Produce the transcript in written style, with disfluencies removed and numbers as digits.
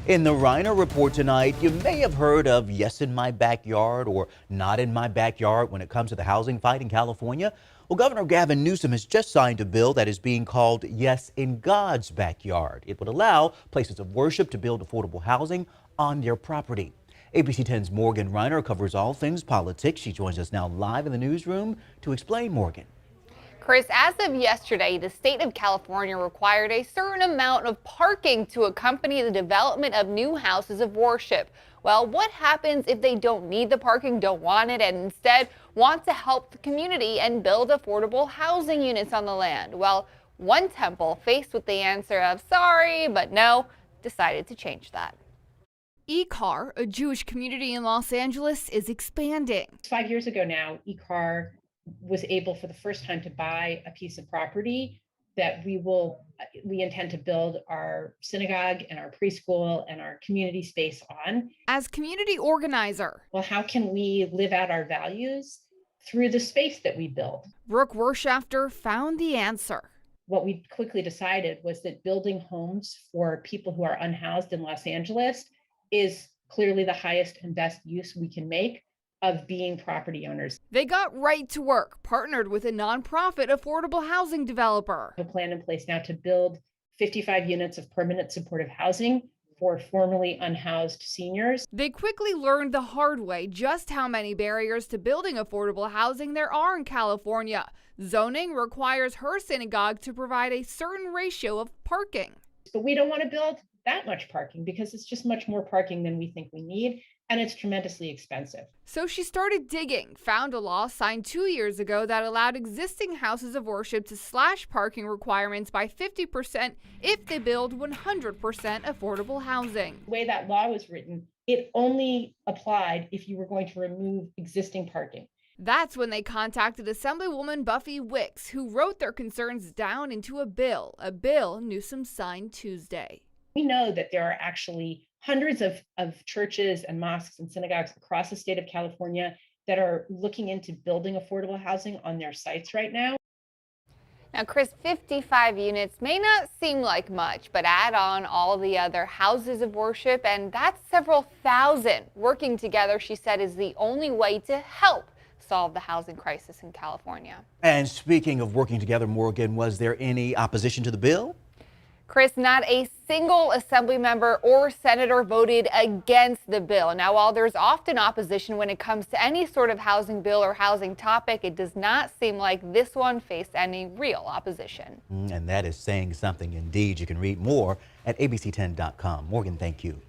In the Reiner Report tonight, you may have heard of yes in my backyard or not in my backyard when it comes to the housing fight in California. Well, Governor Gavin Newsom has just signed a bill that is being called Yes in God's Backyard. It would allow places of worship to build affordable housing on their property. ABC 10's Morgan Reiner covers all things politics. She joins us now live in the newsroom to explain. Morgan. Chris, as of yesterday, the state of California required a certain amount of parking to accompany the development of new houses of worship. Well, what happens if they don't need the parking, don't want it, and instead want to help the community and build affordable housing units on the land? Well, one temple, faced with the answer of sorry, but no, decided to change that. ECAR, a Jewish community in Los Angeles, is expanding. 5 years ago now, ECAR was able for the first time to buy a piece of property that we intend to build our synagogue and our preschool and our community space on. As community organizer, well, how can we live out our values through the space that we build? Brooke Worshafter found the answer. What we quickly decided was that building homes for people who are unhoused in Los Angeles is clearly the highest and best use we can make of being property owners. They got right to work, partnered with a nonprofit affordable housing developer. A plan in place now to build 55 units of permanent supportive housing for formerly unhoused seniors. They quickly learned the hard way just how many barriers to building affordable housing there are in California. Zoning requires her synagogue to provide a certain ratio of parking. But we don't want to build that much parking because it's just much more parking than we think we need. And it's tremendously expensive. So she started digging, found a law signed 2 years ago that allowed existing houses of worship to slash parking requirements by 50% if they build 100% affordable housing. The way that law was written, it only applied if you were going to remove existing parking. That's when they contacted Assemblywoman Buffy Wicks, who wrote their concerns down into a bill Newsom signed Tuesday. We know that there are actually hundreds of churches and mosques and synagogues across the state of California that are looking into building affordable housing on their sites right now. Now, Chris, 55 units may not seem like much, but add on all the other houses of worship, and that's several thousand. Working together, she said, is the only way to help solve the housing crisis in California. And speaking of working together, Morgan, was there any opposition to the bill? Chris, not a single assembly member or senator voted against the bill. Now, while there's often opposition when it comes to any sort of housing bill or housing topic, it does not seem like this one faced any real opposition. And that is saying something indeed. You can read more at abc10.com. Morgan, thank you.